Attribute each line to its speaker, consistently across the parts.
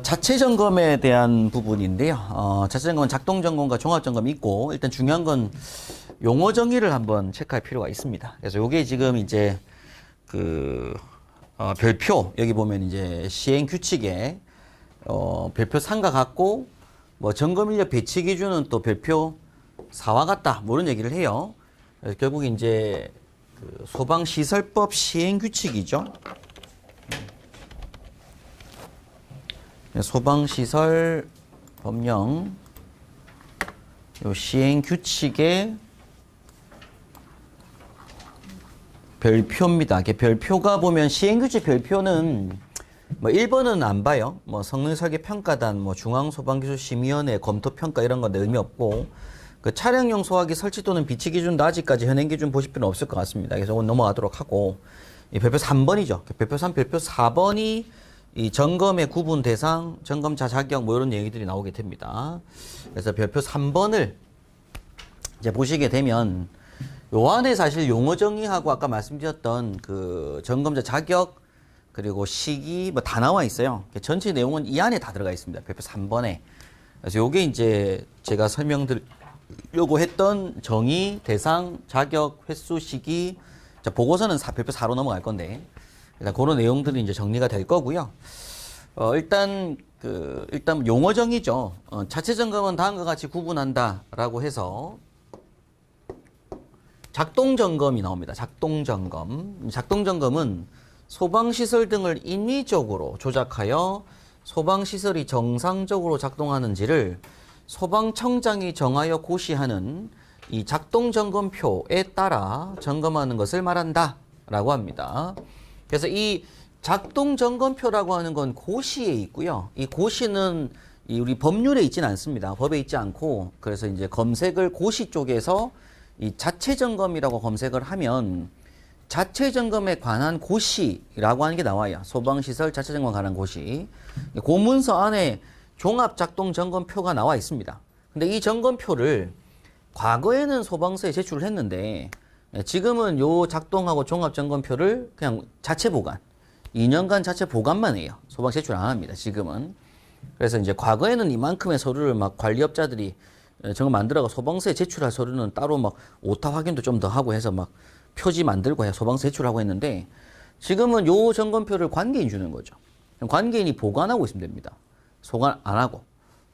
Speaker 1: 자체 점검에 대한 부분인데요. 자체 점검은 작동 점검과 종합 점검이 있고, 일단 중요한 건 용어 정의를 한번 체크할 필요가 있습니다. 그래서 요게 지금 이제 별표, 여기 보면 이제 시행 규칙에 별표 3과 같고, 뭐 점검 인력 배치 기준은 또 별표 4와 같다, 뭐 이런 얘기를 해요. 그래서 결국 이제 소방시설법 시행 규칙이죠. 소방시설 법령 요 시행 규칙의 별표입니다. 이게 별표가 보면 시행 규칙 별표는 뭐 1번은 안 봐요. 뭐 성능 설계 평가단, 뭐 중앙소방기술심의위원회 검토 평가 이런 건데 의미 없고, 그 차량용 소화기 설치 또는 비치 기준도 아직까지 현행 기준 보실 필요는 없을 것 같습니다. 그래서 오늘 넘어가도록 하고, 이 별표 3번이죠. 별표 3, 별표 4번이 이 점검의 구분 대상, 점검자 자격 뭐 이런 얘기들이 나오게 됩니다. 그래서 별표 3번을 이제 보시게 되면 요 안에 사실 용어 정의하고 아까 말씀드렸던 그 점검자 자격 그리고 시기 뭐 다 나와 있어요. 전체 내용은 이 안에 다 들어가 있습니다. 별표 3번에. 그래서 요게 이제 제가 설명드리려고 했던 정의, 대상, 자격, 횟수, 시기. 자, 보고서는 별표 4로 넘어갈 건데. 일단 그런 내용들이 이제 정리가 될 거고요. 일단 용어 정의죠. 자체 점검은 다음과 같이 구분한다라고 해서 작동 점검이 나옵니다. 작동 점검. 작동 점검은 소방시설 등을 인위적으로 조작하여 소방시설이 정상적으로 작동하는지를 소방청장이 정하여 고시하는 이 작동 점검표에 따라 점검하는 것을 말한다 라고 합니다. 그래서 이 작동 점검표라고 하는 건 고시에 있고요. 이 고시는 우리 법률에 있지는 않습니다. 법에 있지 않고, 그래서 이제 검색을 고시 쪽에서 이 자체 점검이라고 검색을 하면 자체 점검에 관한 고시라고 하는 게 나와요. 소방시설 자체 점검에 관한 고시. 그 문서 안에 종합 작동 점검표가 나와 있습니다. 근데 이 점검표를 과거에는 소방서에 제출을 했는데 지금은 요 작동하고 종합 점검표를 그냥 자체 보관, 2년간 자체 보관만 해요. 소방 제출 안 합니다. 지금은. 그래서 이제 과거에는 이만큼의 서류를 막 관리업자들이 저거 만들어가 소방서에 제출할 서류는 따로 막 오타 확인도 좀 더 하고 해서 막 표지 만들고 해 소방서 제출하고 했는데, 지금은 요 점검표를 관계인 주는 거죠. 관계인이 보관하고 있으면 됩니다. 소관 안 하고.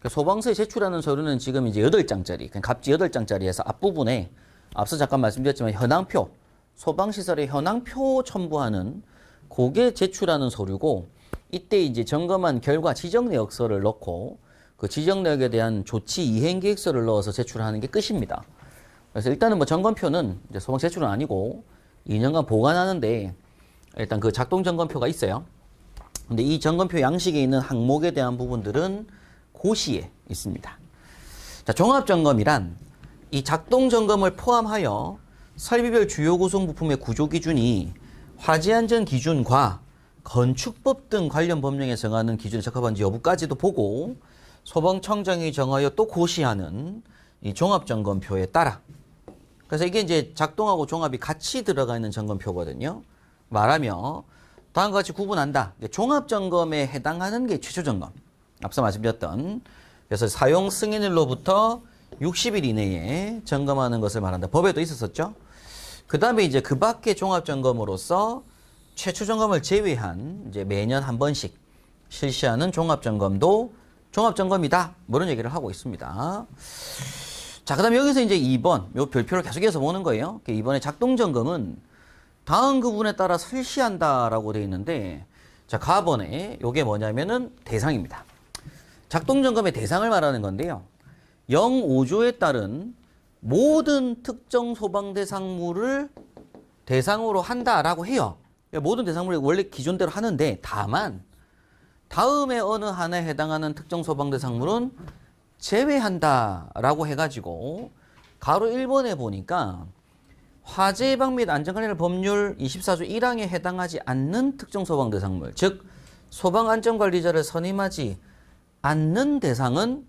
Speaker 1: 소방서에 제출하는 서류는 지금 이제 8장짜리, 그냥 갑지 8장짜리에서 앞부분에 앞서 잠깐 말씀드렸지만 현황표, 소방시설의 현황표 첨부하는 그게 제출하는 서류고, 이때 이제 점검한 결과 지적 내역서를 넣고 그 지적 내역에 대한 조치 이행 계획서를 넣어서 제출하는 게 끝입니다. 그래서 일단은 뭐 점검표는 이제 소방 제출은 아니고 2년간 보관하는데 일단 그 작동 점검표가 있어요. 근데 이 점검표 양식에 있는 항목에 대한 부분들은 고시에 있습니다. 자, 종합 점검이란 이 작동 점검을 포함하여 설비별 주요 구성 부품의 구조 기준이 화재 안전 기준과 건축법 등 관련 법령에 정하는 기준에 적합한지 여부까지도 보고 소방청장이 정하여 또 고시하는 이 종합점검표에 따라, 그래서 이게 이제 작동하고 종합이 같이 들어가 있는 점검표거든요. 말하며 다음과 같이 구분한다. 종합점검에 해당하는 게 최초점검. 앞서 말씀드렸던, 그래서 사용 승인일로부터 60일 이내에 점검하는 것을 말한다. 법에도 있었었죠. 그 다음에 이제 그 밖의 종합점검으로서 최초점검을 제외한 이제 매년 한 번씩 실시하는 종합점검도 종합점검이다. 뭐 이런 얘기를 하고 있습니다. 자, 그 다음에 여기서 이제 2번, 요 별표를 계속해서 보는 거예요. 2번의 작동점검은 다음 구분에 따라 실시한다라고 되어 있는데, 자, 가번에 요게 뭐냐면은 대상입니다. 작동점검의 대상을 말하는 건데요. 0.5조에 따른 모든 특정 소방 대상물을 대상으로 한다라고 해요. 모든 대상물이 원래 기존대로 하는데, 다만 다음에 어느 하나에 해당하는 특정 소방 대상물은 제외한다라고 해가지고 가로 1번에 보니까 화재 예방 및 안전관리 법률 24조 1항에 해당하지 않는 특정 소방 대상물, 즉 소방안전관리자를 선임하지 않는 대상은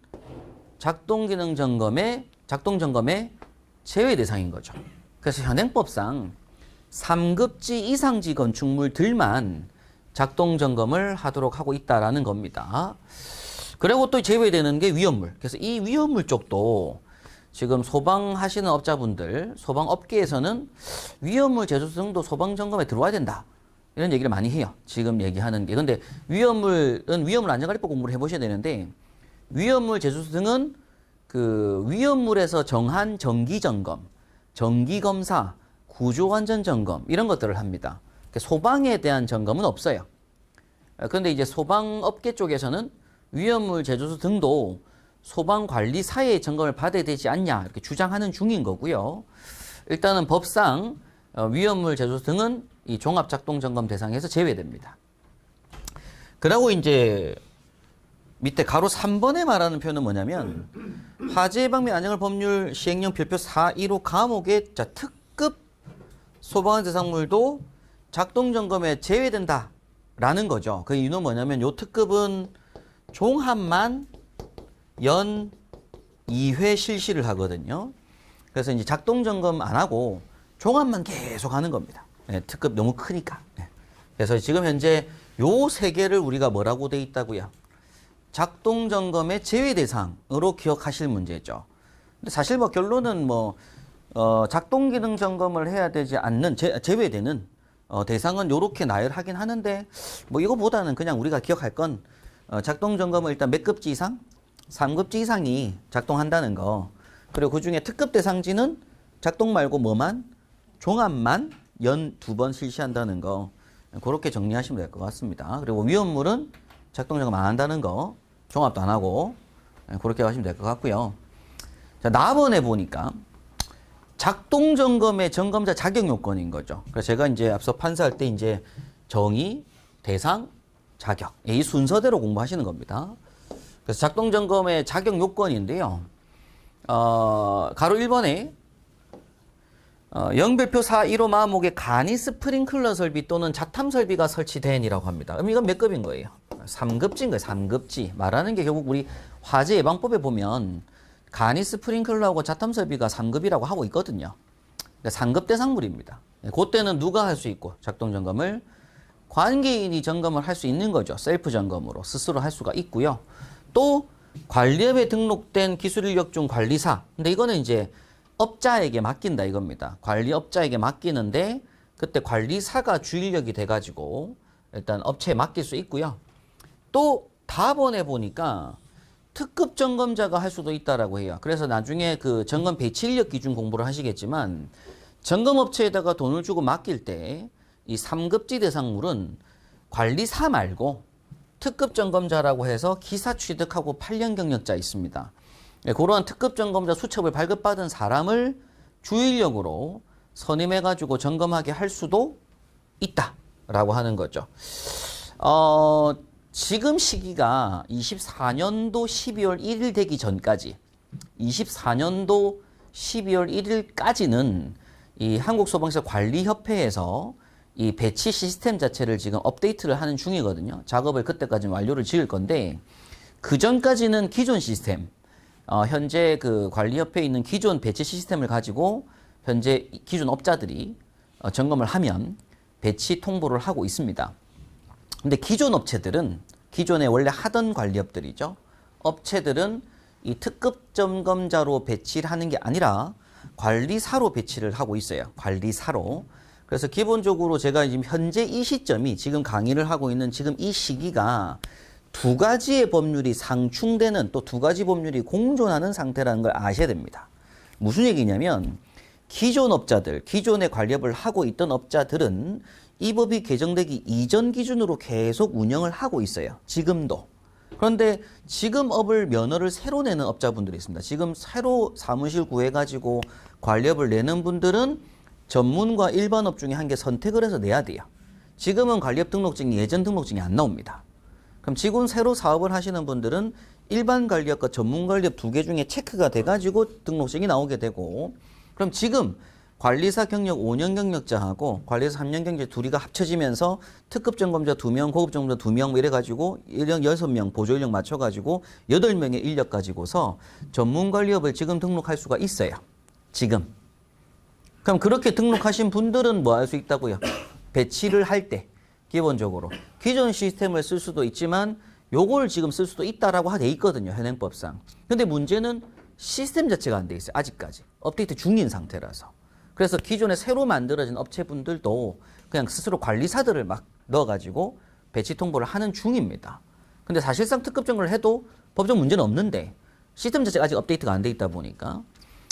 Speaker 1: 작동 점검의 제외 대상인 거죠. 그래서 현행법상 3급지 이상지 건축물들만 작동 점검을 하도록 하고 있다라는 겁니다. 그리고 또 제외되는 게 위험물. 그래서 이 위험물 쪽도 지금 소방하시는 업자분들, 소방업계에서는 위험물 제조 등도 소방 점검에 들어와야 된다. 이런 얘기를 많이 해요. 지금 얘기하는 게. 근데 위험물은 위험물 안전관리법 공부를 해보셔야 되는데 위험물 제조 등은 그 위험물에서 정한 정기 점검, 정기 검사, 구조 안전 점검 이런 것들을 합니다. 소방에 대한 점검은 없어요. 그런데 이제 소방업계 쪽에서는 위험물 제조소 등도 소방관리사의 점검을 받아야 되지 않냐 이렇게 주장하는 중인 거고요. 일단은 법상 위험물 제조소 등은 이 종합작동점검 대상에서 제외됩니다. 그리고 이제 밑에 가로 3번에 말하는 표현은 뭐냐면 화재 예방 및 안전을 법률 시행령 별표 415 감옥의 특급 소방 대상물도 작동점검에 제외된다라는 거죠. 그 이유는 뭐냐면 요 특급은 종합만 연 2회 실시를 하거든요. 그래서 이제 작동점검 안 하고 종합만 계속 하는 겁니다. 네, 특급 너무 크니까. 네. 그래서 지금 현재 요 세 개를 우리가 뭐라고 돼 있다고요? 작동점검의 제외 대상으로 기억하실 문제죠. 근데 사실 뭐 결론은 뭐 작동기능 점검을 해야 되지 않는 제외되는 대상은 요렇게 나열하긴 하는데 뭐 이거보다는 그냥 우리가 기억할 건 작동점검은 일단 몇 급지 이상? 3급지 이상이 작동한다는 거. 그리고 그중에 특급 대상지는 작동 말고 뭐만? 종합만 연 2번 실시한다는 거. 그렇게 정리하시면 될 것 같습니다. 그리고 위험물은 작동점검 안 한다는 거. 종합도 안 하고. 그렇게 하시면 될 것 같고요. 자, 나번에 보니까 작동점검의 점검자 자격 요건인 거죠. 그래서 제가 이제 앞서 판사할 때 이제 정의, 대상, 자격. 이 순서대로 공부하시는 겁니다. 그래서 작동점검의 자격 요건인데요. 가로 1번에 영별표 415 마목에 간이 스프링클러 설비 또는 자탐 설비가 설치된이라고 합니다. 그럼 이건 몇 급인 거예요? 3급지인 거예요. 3급지. 말하는 게 결국 우리 화재 예방법에 보면 간이 스프링클러하고 자탐 설비가 3급이라고 하고 있거든요. 그러니까 3급 대상물입니다. 그때는 누가 할 수 있고 작동 점검을 관계인이 점검을 할 수 있는 거죠. 셀프 점검으로 스스로 할 수가 있고요. 또 관리업에 등록된 기술인력 중 관리사. 근데 이거는 이제 업자에게 맡긴다 이겁니다. 관리업자에게 맡기는데 그때 관리사가 주인력이 돼가지고 일단 업체에 맡길 수 있고요. 또 답원에 보니까 특급 점검자가 할 수도 있다라고 해요. 그래서 나중에 그 점검 배치 인력 기준 공부를 하시겠지만 점검업체에다가 돈을 주고 맡길 때 이 3급지 대상물은 관리사 말고 특급 점검자라고 해서 기사 취득하고 8년 경력자 있습니다. 그러한 특급 점검자 수첩을 발급받은 사람을 주인력으로 선임해가지고 점검하게 할 수도 있다라고 하는 거죠. 지금 시기가 24년도 12월 1일 되기 전까지 24년도 12월 1일까지는 이 한국소방시설관리협회에서 이 배치 시스템 자체를 지금 업데이트를 하는 중이거든요. 작업을 그때까지는 완료를 지을 건데 그 전까지는 기존 시스템 현재 그 관리협회에 있는 기존 배치 시스템을 가지고 현재 기존 업자들이 점검을 하면 배치 통보를 하고 있습니다. 근데 기존 업체들은 기존에 원래 하던 관리업들이죠. 업체들은 이 특급 점검자로 배치를 하는 게 아니라 관리사로 배치를 하고 있어요. 관리사로. 그래서 기본적으로 제가 지금 현재 이 시점이 지금 강의를 하고 있는 지금 이 시기가 두 가지의 법률이 상충되는 또 두 가지 법률이 공존하는 상태라는 걸 아셔야 됩니다. 무슨 얘기냐면 기존 업자들, 기존의 관리업을 하고 있던 업자들은 이 법이 개정되기 이전 기준으로 계속 운영을 하고 있어요. 지금도. 그런데 지금 업을 면허를 새로 내는 업자분들이 있습니다. 지금 새로 사무실 구해가지고 관리업을 내는 분들은 전문과 일반업 중에 한 개 선택을 해서 내야 돼요. 지금은 관리업 등록증이 예전 등록증이 안 나옵니다. 그럼 지금 새로 사업을 하시는 분들은 일반 관리업과 전문 관리업 두 개 중에 체크가 돼가지고 등록증이 나오게 되고 그럼 지금 관리사 경력 5년 경력자하고 관리사 3년 경력자 둘이가 합쳐지면서 특급 점검자 2명, 고급 점검자 2명 이래가지고 인력 6명, 보조 인력 맞춰가지고 8명의 인력 가지고서 전문 관리업을 지금 등록할 수가 있어요. 지금. 그럼 그렇게 등록하신 분들은 뭐 할 수 있다고요? 배치를 할 때 기본적으로. 기존 시스템을 쓸 수도 있지만 요걸 지금 쓸 수도 있다라고 돼 있거든요. 현행법상. 근데 문제는 시스템 자체가 안 돼 있어요. 아직까지. 업데이트 중인 상태라서. 그래서 기존에 새로 만들어진 업체분들도 그냥 스스로 관리사들을 막 넣어가지고 배치 통보를 하는 중입니다. 근데 사실상 특급 점검을 해도 법적 문제는 없는데 시스템 자체가 아직 업데이트가 안 돼 있다 보니까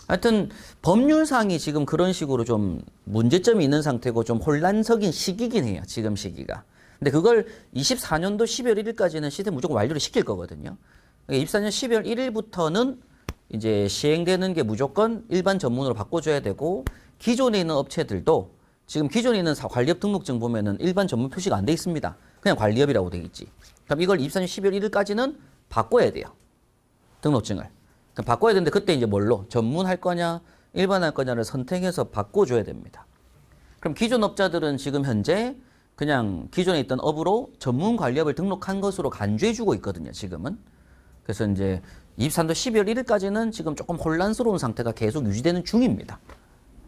Speaker 1: 하여튼 법률상이 지금 그런 식으로 좀 문제점이 있는 상태고 좀 혼란적인 시기긴 해요. 지금 시기가. 근데 그걸 24년도 12월 1일까지는 시스템 무조건 완료를 시킬 거거든요. 24년 12월 1일부터는 이제 시행되는 게 무조건 일반 전문으로 바꿔줘야 되고 기존에 있는 업체들도 지금 기존에 있는 관리업 등록증 보면은 일반 전문 표시가 안 돼 있습니다. 그냥 관리업이라고 돼 있지. 그럼 이걸 24년 12월 1일까지는 바꿔야 돼요. 등록증을. 그럼 바꿔야 되는데 그때 이제 뭘로? 전문할 거냐, 일반 할 거냐를 선택해서 바꿔줘야 됩니다. 그럼 기존 업자들은 지금 현재 그냥 기존에 있던 업으로 전문 관리업을 등록한 것으로 간주해주고 있거든요, 지금은. 그래서 이제 23도 12월 1일까지는 지금 조금 혼란스러운 상태가 계속 유지되는 중입니다.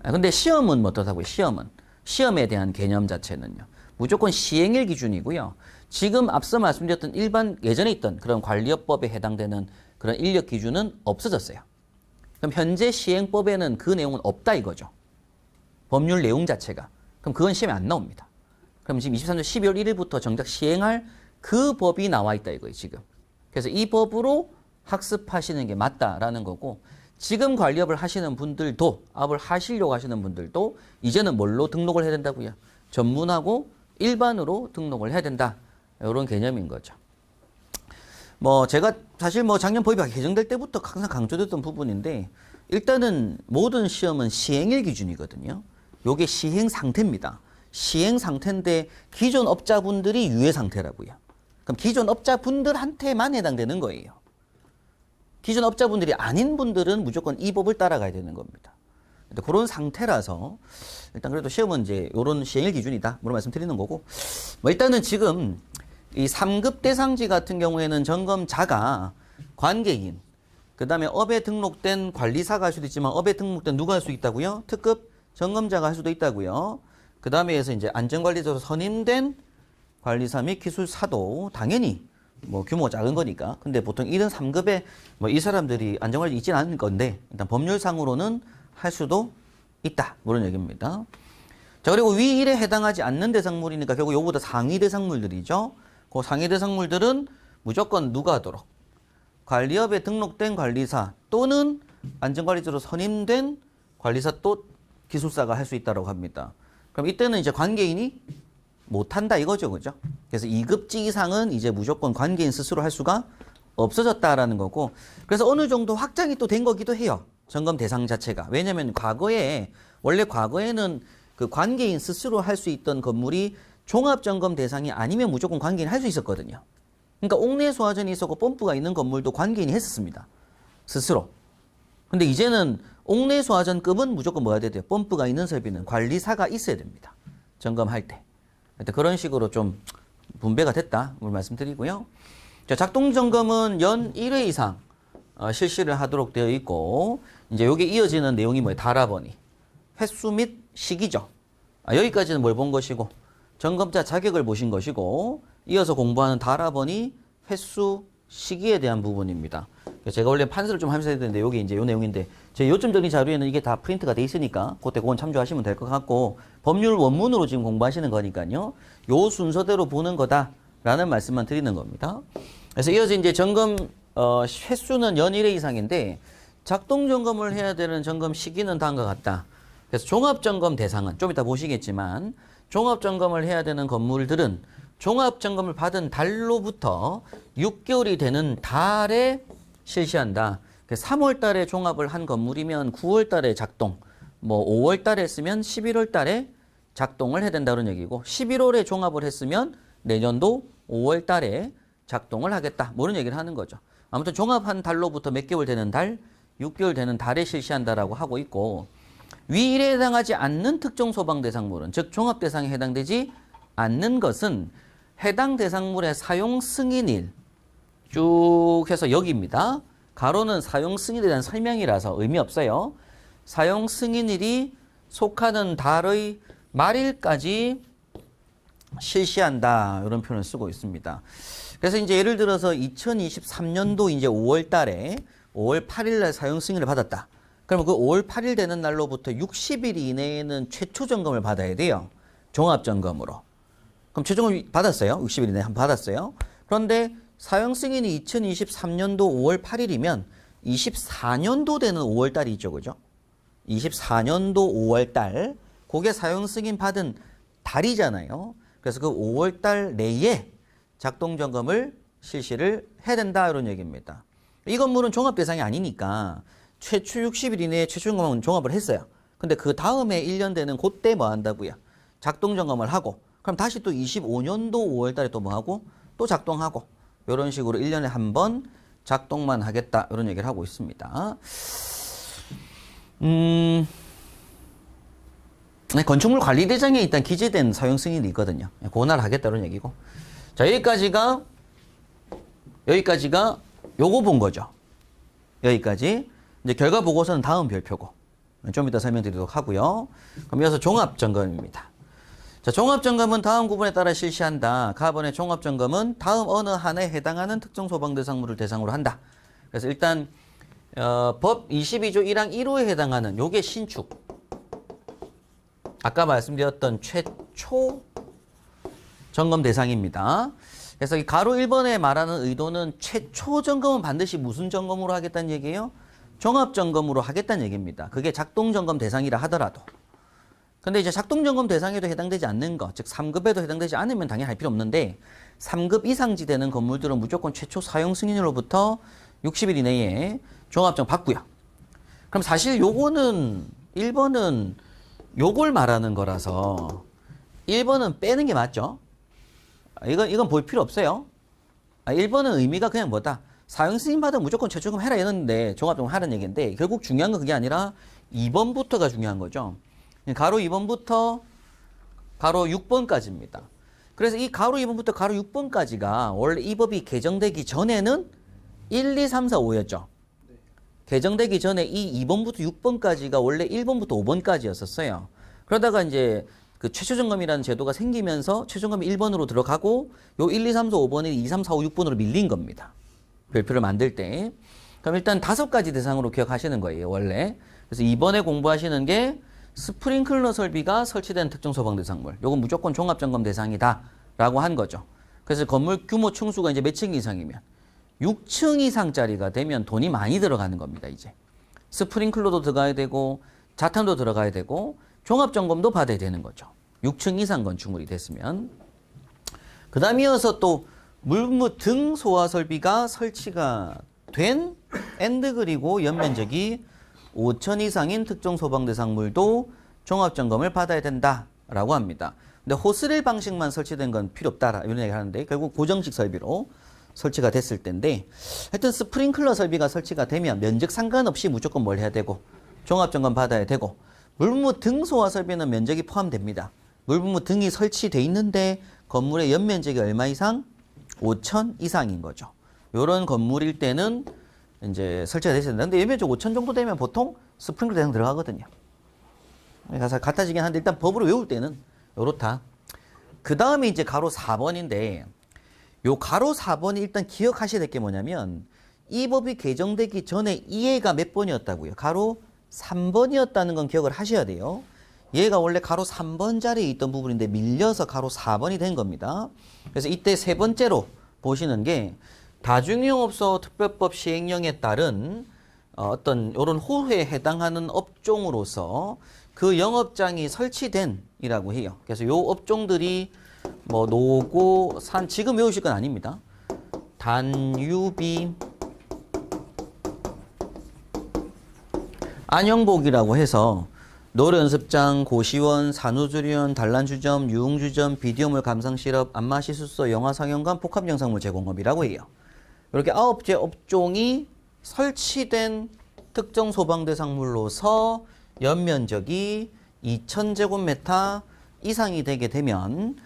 Speaker 1: 근데 시험은 어떻다고요? 시험에 대한 개념 자체는요. 무조건 시행일 기준이고요. 지금 앞서 말씀드렸던 일반 예전에 있던 그런 관리업법에 해당되는 그런 인력 기준은 없어졌어요. 그럼 현재 시행법에는 그 내용은 없다 이거죠. 법률 내용 자체가. 그럼 그건 시험에 안 나옵니다. 그럼 지금 23년 12월 1일부터 정작 시행할 그 법이 나와 있다 이거예요, 지금. 그래서 이 법으로 학습하시는 게 맞다라는 거고 지금 관리업을 하시는 분들도 업을 하시려고 하시는 분들도 이제는 뭘로 등록을 해야 된다고요? 전문하고 일반으로 등록을 해야 된다. 이런 개념인 거죠. 뭐 제가 사실 뭐 작년 법이 개정될 때부터 항상 강조됐던 부분인데 일단은 모든 시험은 시행일 기준이거든요. 요게 시행 상태입니다. 시행 상태인데 기존 업자분들이 유예 상태라고요. 그럼 기존 업자분들한테만 해당되는 거예요. 기존 업자분들이 아닌 분들은 무조건 이 법을 따라가야 되는 겁니다. 그런 상태라서 일단 그래도 시험은 이제 이런 시행일 기준이다. 그런 말씀 드리는 거고. 뭐 일단은 지금 이 3급 대상지 같은 경우에는 점검자가 관계인, 그 다음에 업에 등록된 관리사가 할 수도 있지만 업에 등록된 누가 할 수 있다고요? 특급 점검자가 할 수도 있다고요. 그 다음에에서 이제 안전관리자로 선임된 관리사 및 기술사도 당연히 뭐 규모가 작은 거니까. 근데 보통 이런 3급에 뭐 이 사람들이 안전관리 있지는 않을 건데 일단 법률상으로는 할 수도 있다. 그런 얘기입니다. 자, 그리고 위 1에 해당하지 않는 대상물이니까 결국 요거보다 상위 대상물들이죠. 그 상위 대상물들은 무조건 누가 하도록? 관리업에 등록된 관리사 또는 안전관리자로 선임된 관리사 또 기술사가 할 수 있다고 합니다. 그럼 이때는 이제 관계인이 못한다 이거죠. 그죠? 그래서 2급지 이상은 이제 무조건 관계인 스스로 할 수가 없어졌다라는 거고 그래서 어느 정도 확장이 또 된 거기도 해요. 점검 대상 자체가. 왜냐면 원래 과거에는 그 관계인 스스로 할 수 있던 건물이 종합점검 대상이 아니면 무조건 관계인 할 수 있었거든요. 그러니까 옥내 소화전이 있었고 펌프가 있는 건물도 관계인이 했었습니다. 스스로. 근데 이제는 옥내 소화전급은 무조건 뭐 해야 돼요? 펌프가 있는 설비는 관리사가 있어야 됩니다. 점검할 때. 그런 식으로 좀 분배가 됐다. 오늘 말씀드리고요. 자, 작동 점검은 연 1회 이상 실시를 하도록 되어 있고 이제 여기 이어지는 내용이 뭐예요? 달아보니. 횟수 및 시기죠. 여기까지는 뭘 본 것이고 점검자 자격을 보신 것이고 이어서 공부하는 달아보니 횟수 시기에 대한 부분입니다. 제가 원래 판서를 좀 하면서 해야 되는데 여기 이제 요 내용인데 제 요점 정리 자료에는 이게 다 프린트가 돼 있으니까 그때 그건 참조하시면 될 것 같고 법률 원문으로 지금 공부하시는 거니까요. 요 순서대로 보는 거다라는 말씀만 드리는 겁니다. 그래서 이어서 이제 점검 횟수는 연 1회 이상인데 작동 점검을 해야 되는 점검 시기는 다음과 같다. 그래서 종합점검 대상은 좀 이따 보시겠지만 종합점검을 해야 되는 건물들은 종합점검을 받은 달로부터 6개월이 되는 달에 실시한다. 3월 달에 종합을 한 건물이면 9월 달에 작동, 뭐 5월 달에 했으면 11월 달에 작동을 해야 된다는 얘기고 11월에 종합을 했으면 내년도 5월 달에 작동을 하겠다. 뭐 이런 얘기를 하는 거죠. 아무튼 종합한 달로부터 몇 개월 되는 달, 6개월 되는 달에 실시한다라고 하고 있고 위 1에 해당하지 않는 특정 소방 대상물은 즉 종합 대상에 해당되지 않는 것은 해당 대상물의 사용 승인일 쭉 해서 여기입니다. 가로는 사용 승인에 대한 설명이라서 의미 없어요. 사용 승인일이 속하는 달의 말일까지 실시한다 이런 표현을 쓰고 있습니다. 그래서 이제 예를 들어서 2023년도 이제 5월 달에 5월 8일 날 사용 승인을 받았다. 그러면 그 5월 8일 되는 날로부터 60일 이내에는 최초 점검을 받아야 돼요. 종합 점검으로. 그럼 최종을 받았어요. 60일 이내에 한번 받았어요. 그런데 사용 승인이 2023년도 5월 8일이면 24년도 되는 5월 달이죠. 그죠? 24년도 5월 달. 그게 사용 승인 받은 달이잖아요. 그래서 그 5월 달 내에 작동 점검을 실시를 해야 된다 이런 얘기입니다. 이 건물은 종합 대상이 아니니까 최초 60일 이내에 최초 점검은 종합을 했어요. 근데 그 다음에 1년 되는 그때 뭐 한다고요? 작동 점검을 하고 그럼 다시 또 25년도 5월 달에 또 뭐 하고 또 작동하고 이런 식으로 1년에 한 번 작동만 하겠다 이런 얘기를 하고 있습니다. 건축물 관리대장에 일단 기재된 사용 승인이 있거든요. 그날 하겠다 이런 얘기고. 자, 여기까지가 요거 본 거죠. 여기까지. 이제 결과 보고서는 다음 별표고. 좀 이따 설명드리도록 하고요. 그럼 이어서 종합점검입니다. 자, 종합점검은 다음 구분에 따라 실시한다. 가번의 종합점검은 다음 어느 한 해에 해당하는 특정 소방대상물을 대상으로 한다. 그래서 일단 법 22조 1항 1호에 해당하는 요게 신축. 아까 말씀드렸던 최초 점검 대상입니다. 그래서 이 가로 1번에 말하는 의도는 최초 점검은 반드시 무슨 점검으로 하겠다는 얘기예요? 종합 점검으로 하겠다는 얘기입니다. 그게 작동 점검 대상이라 하더라도. 근데 이제 작동 점검 대상에도 해당되지 않는 거, 즉 3급에도 해당되지 않으면 당연히 할 필요 없는데 3급 이상지 되는 건물들은 무조건 최초 사용 승인으로부터 60일 이내에 종합점 받고요. 그럼 사실 요거는 1번은 요걸 말하는 거라서 1번은 빼는 게 맞죠? 이건 볼 필요 없어요. 1번은 의미가 그냥 뭐다? 사용 승인 받으면 무조건 최초금 해라 이랬는데 종합점검 하라는 얘기인데 결국 중요한 건 그게 아니라 2번부터가 중요한 거죠. 가로 2번부터 가로 6번까지입니다. 그래서 이 가로 2번부터 가로 6번까지가 원래 이 법이 개정되기 전에는 1, 2, 3, 4, 5였죠. 개정되기 전에 이 2번부터 6번까지가 원래 1번부터 5번까지였었어요. 그러다가 이제 그 최초점검이라는 제도가 생기면서 최초점검이 1번으로 들어가고 요 1, 2, 3, 4, 5번이 2, 3, 4, 5, 6번으로 밀린 겁니다. 별표를 만들 때. 그럼 일단 5가지 대상으로 기억하시는 거예요, 원래. 그래서 이번에 공부하시는 게 스프링클러 설비가 설치된 특정 소방대상물. 요건 무조건 종합점검 대상이다 라고 한 거죠. 그래서 건물 규모 층수가 이제 몇 층 이상이면 6층 이상짜리가 되면 돈이 많이 들어가는 겁니다, 이제. 스프링클러도 들어가야 되고 자탄도 들어가야 되고 종합점검도 받아야 되는 거죠. 6층 이상 건축물이 됐으면. 그 다음 이어서 또 물무 등 소화 설비가 설치가 된 엔드 그리고 연면적이 5천 이상인 특정 소방대상물도 종합점검을 받아야 된다라고 합니다. 근데 호스릴 방식만 설치된 건 필요 없다 이런 얘기 하는데 결국 고정식 설비로 설치가 됐을 텐데 하여튼 스프링클러 설비가 설치가 되면 면적 상관없이 무조건 뭘 해야 되고 종합점검 받아야 되고 물무 등 소화 설비는 면적이 포함됩니다. 물무 등이 설치돼 있는데 건물의 연면적이 얼마 이상? 5천 이상인 거죠. 이런 건물일 때는 이제 설치가 됐어야 되는데 연면적 5천 정도 되면 보통 스프링클러 대상 들어가거든요. 가서 같아지긴 한데 일단 법으로 외울 때는 요렇다. 그 다음에 이제 가로 4번인데 요 가로 4번이 일단 기억하셔야 될 게 뭐냐면 이 법이 개정되기 전에 이해가 몇 번이었다고요? 가로 3번이었다는 건 기억을 하셔야 돼요. 얘가 원래 가로 3번 자리에 있던 부분인데 밀려서 가로 4번이 된 겁니다. 그래서 이때 세 번째로 보시는 게 다중이용업소 특별법 시행령에 따른 어떤 이런 호에 해당하는 업종으로서 그 영업장이 설치된 이라고 해요. 그래서 요 업종들이 뭐 노고, 산, 지금 외우실 건 아닙니다. 단유비, 안영복이라고 해서 노래연습장, 고시원, 산후조리원, 단란주점, 유흥주점, 비디오물 감상실업, 안마시술소, 영화상영관, 복합영상물 제공업이라고 해요. 이렇게 9개 업종이 설치된 특정 소방대상물로서 연면적이 2000제곱미터 이상이 되게 되면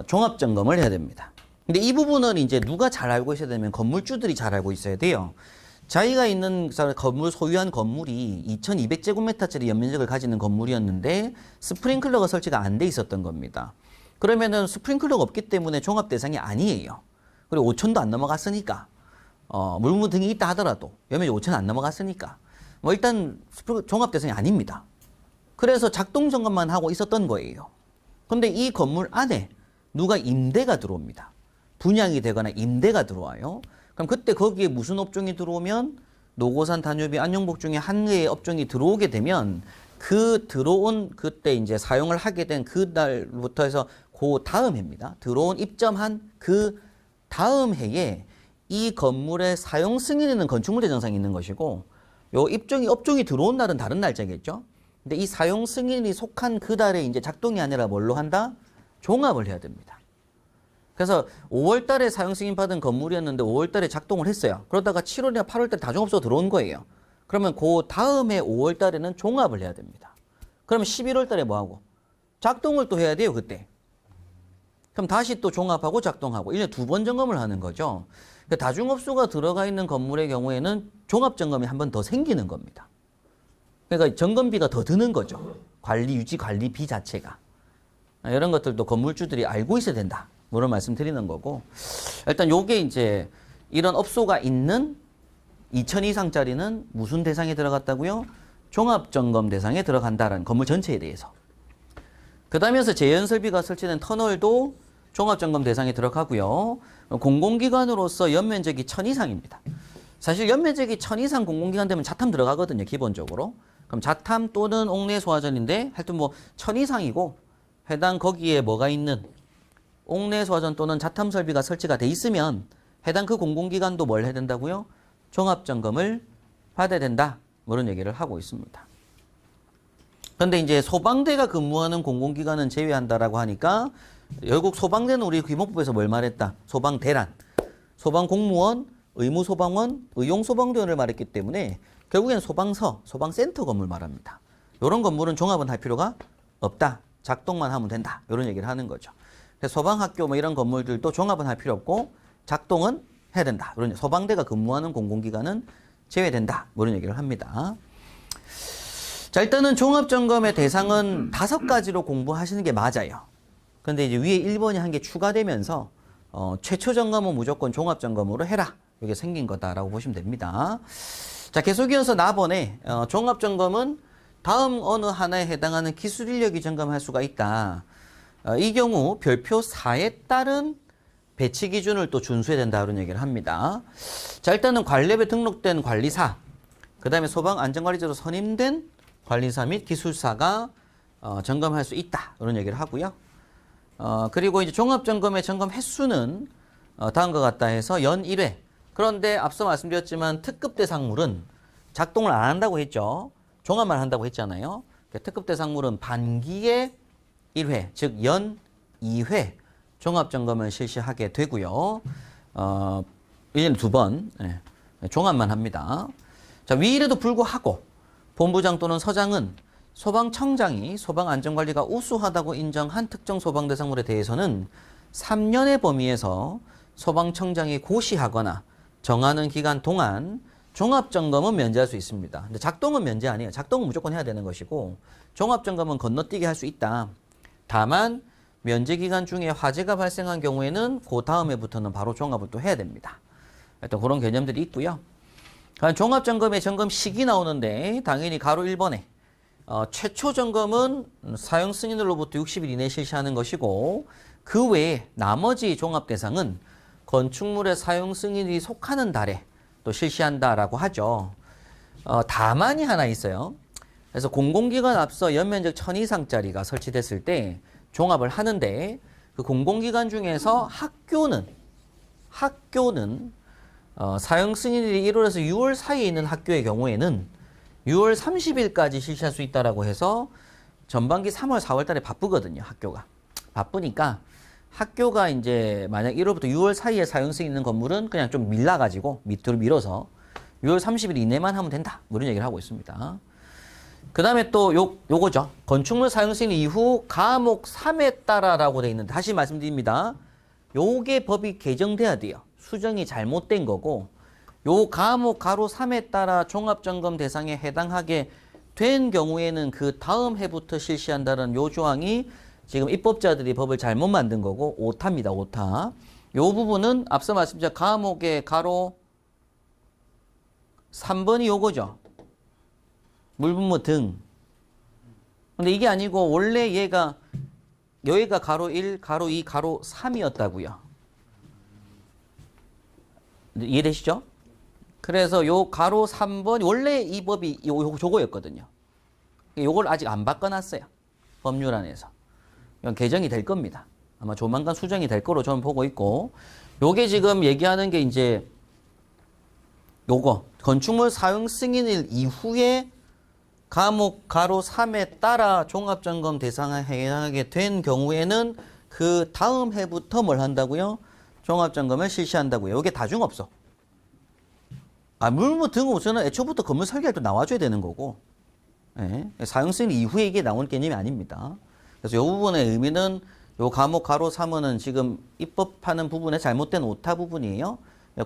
Speaker 1: 종합점검을 해야 됩니다. 근데 이 부분은 이제 누가 잘 알고 있어야 되면 건물주들이 잘 알고 있어야 돼요. 자기가 있는 건물 소유한 건물이 2200제곱미터짜리 연면적을 가지는 건물이었는데 스프링클러가 설치가 안 돼 있었던 겁니다. 그러면은 스프링클러가 없기 때문에 종합 대상이 아니에요. 그리고 5천도 안 넘어갔으니까 물무 등이 있다 하더라도 연면적 5천 안 넘어갔으니까 뭐 일단 종합 대상이 아닙니다. 그래서 작동 점검만 하고 있었던 거예요. 근데 이 건물 안에 누가 임대가 들어옵니다. 분양이 되거나 임대가 들어와요. 그럼 그때 거기에 무슨 업종이 들어오면 노고산, 단유비, 안용복 중에 한 개의 업종이 들어오게 되면 그 들어온 그때 이제 사용을 하게 된 그 달부터 해서 그 다음 해입니다. 들어온 입점한 그 다음 해에 이 건물의 사용 승인에는 건축물 대정상이 있는 것이고 요 업종이 들어온 날은 다른 날짜겠죠. 근데 이 사용 승인이 속한 그 달에 이제 작동이 아니라 뭘로 한다? 종합을 해야 됩니다. 그래서 5월 달에 사용 승인 받은 건물이었는데 5월 달에 작동을 했어요. 그러다가 7월이나 8월 달에 다 종합소가 들어온 거예요. 그러면 그 다음에 5월 달에는 종합을 해야 됩니다. 그러면 11월 달에 뭐 하고? 작동을 또 해야 돼요, 그때. 그럼 다시 또 종합하고 작동하고 1년에 2번 점검을 하는 거죠. 그러니까 다중업소가 들어가 있는 건물의 경우에는 종합점검이 한 번 더 생기는 겁니다. 그러니까 점검비가 더 드는 거죠. 유지 관리비 자체가. 이런 것들도 건물주들이 알고 있어야 된다. 그런 말씀 드리는 거고. 일단 요게 이제 이런 업소가 있는 2천 이상짜리는 무슨 대상에 들어갔다고요? 종합점검 대상에 들어간다라는 건물 전체에 대해서. 그 다음에서 재연설비가 설치된 터널도 종합점검 대상에 들어가고요. 공공기관으로서 연면적이 1000 이상입니다. 사실 연면적이 1000 이상 공공기관 되면 자탐 들어가거든요, 기본적으로. 그럼 자탐 또는 옥내 소화전인데 하여튼 뭐 1000 이상이고 해당 거기에 뭐가 있는 옥내 소화전 또는 자탐 설비가 설치가 돼 있으면 해당 그 공공기관도 뭘 해야 된다고요? 종합점검을 받아야 된다. 뭐 이런 얘기를 하고 있습니다. 그런데 이제 소방대가 근무하는 공공기관은 제외한다라고 하니까 결국 소방대는 우리 기본법에서 뭘 말했다? 소방대란, 소방공무원, 의무소방원, 의용소방대원을 말했기 때문에 결국엔 소방서, 소방센터 건물 말합니다. 이런 건물은 종합은 할 필요가 없다. 작동만 하면 된다. 이런 얘기를 하는 거죠. 그래서 소방학교 뭐 이런 건물들도 종합은 할 필요 없고 작동은 해야 된다. 이런 소방대가 근무하는 공공기관은 제외된다. 뭐 이런 얘기를 합니다. 자, 일단은 종합점검의 대상은 5가지로 공부하시는 게 맞아요. 근데 이제 위에 1번이 한 개 추가되면서 최초 점검은 무조건 종합점검으로 해라. 이게 생긴 거다라고 보시면 됩니다. 자, 계속 이어서 나번에 종합점검은 다음 어느 하나에 해당하는 기술 인력이 점검할 수가 있다. 이 경우 별표 4에 따른 배치 기준을 또 준수해야 된다. 이런 얘기를 합니다. 자, 일단은 관리업에 등록된 관리사, 그 다음에 소방안전관리자로 선임된 관리사 및 기술사가 점검할 수 있다. 이런 얘기를 하고요. 그리고 이제 종합점검의 점검 횟수는 다음과 같다 해서 연 1회. 그런데 앞서 말씀드렸지만 특급 대상물은 작동을 안 한다고 했죠. 종합만 한다고 했잖아요. 특급 대상물은 반기에 1회, 즉 연 2회 종합점검을 실시하게 되고요. 1년에 2번 종합만 합니다. 자, 위일에도 불구하고 본부장 또는 서장은 소방청장이 소방안전관리가 우수하다고 인정한 특정 소방대상물에 대해서는 3년의 범위에서 소방청장이 고시하거나 정하는 기간 동안 종합점검은 면제할 수 있습니다. 근데 작동은 면제 아니에요. 작동은 무조건 해야 되는 것이고 종합점검은 건너뛰게 할 수 있다. 다만 면제기간 중에 화재가 발생한 경우에는 그 다음 해부터는 바로 종합을 또 해야 됩니다. 일단 그런 개념들이 있고요. 종합점검의 점검 시기 나오는데 당연히 가로 1번에 최초 점검은 사용 승인으로부터 60일 이내에 실시하는 것이고 그 외에 나머지 종합 대상은 건축물의 사용 승인이 속하는 달에 또 실시한다라고 하죠. 다만이 하나 있어요. 그래서 공공기관 앞서 연면적 1000 이상짜리가 설치됐을 때 종합을 하는데 그 공공기관 중에서 학교는 사용 승인일이 1월에서 6월 사이에 있는 학교의 경우에는 6월 30일까지 실시할 수 있다라고 해서 전반기 3월, 4월 달에 바쁘거든요, 학교가. 바쁘니까 학교가 이제 만약 1월부터 6월 사이에 사용 승인 있는 건물은 그냥 좀 밀라가지고 밑으로 밀어서 6월 30일 이내만 하면 된다. 이런 얘기를 하고 있습니다. 그 다음에 또 요거죠. 건축물 사용 승인 이후 가목 3에 따라라고 되어 있는데 다시 말씀드립니다. 요게 법이 개정돼야 돼요. 수정이 잘못된 거고 요 가목 가로 3에 따라 종합점검 대상에 해당하게 된 경우에는 그 다음 해부터 실시한다는 요 조항이 지금 입법자들이 법을 잘못 만든 거고 오타입니다. 오타. 요 부분은 앞서 말씀드린 가목의 가로 3번이 요거죠. 물분모 등. 근데 이게 아니고 원래 얘가 여기가 가로 1, 가로 2, 가로 3이었다고요. 이해되시죠? 그래서 요 가로 3번 원래 이 법이 저거였거든요. 요걸 아직 안 바꿔놨어요. 법률안에서. 이건 개정이 될 겁니다. 아마 조만간 수정이 될 거로 저는 보고 있고, 요게 지금 얘기하는 게 이제 요거 건축물 사용 승인일 이후에 가목 가로 3에 따라 종합점검 대상에 해당하게 된 경우에는 그 다음 해부터 뭘 한다고요? 종합점검을 실시한다고요. 이게 다중업소. 물무 등호수는 애초부터 건물 설계할 때 나와줘야 되는 거고, 예, 사용 승인 이후에 이게 나온 개념이 아닙니다. 그래서 이 부분의 의미는 요 가목 가로 3은 지금 입법하는 부분에 잘못된 오타 부분이에요.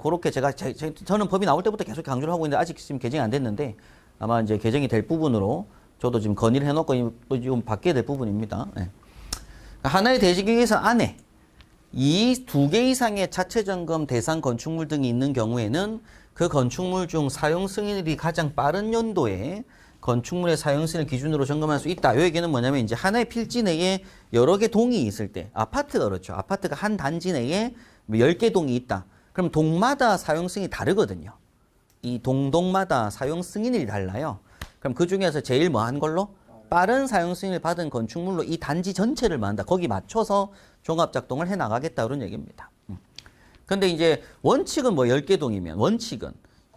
Speaker 1: 그렇게 저는 법이 나올 때부터 계속 강조를 하고 있는데 아직 지금 개정이 안 됐는데 아마 이제 개정이 될 부분으로 저도 지금 건의를 해놓고 또 지금 바뀌어야 될 부분입니다. 네. 하나의 대지경에서 안에 이 2개 이상의 자체 점검 대상 건축물 등이 있는 경우에는 그 건축물 중 사용 승인일이 가장 빠른 연도에 건축물의 사용 승인을 기준으로 점검할 수 있다. 이 얘기는 뭐냐면 이제 하나의 필지 내에 여러 개 동이 있을 때, 아파트가 그렇죠. 아파트가 한 단지 내에 10개 동이 있다. 그럼 동마다 사용 승인이 다르거든요. 이 동마다 사용 승인일이 달라요. 그럼 그 중에서 제일 뭐한 걸로? 빠른 사용 승인을 받은 건축물로 이 단지 전체를 말한다. 거기 맞춰서 종합 작동을 해 나가겠다 그런 얘기입니다. 근데 이제 원칙은 뭐 10개 동이면 원칙은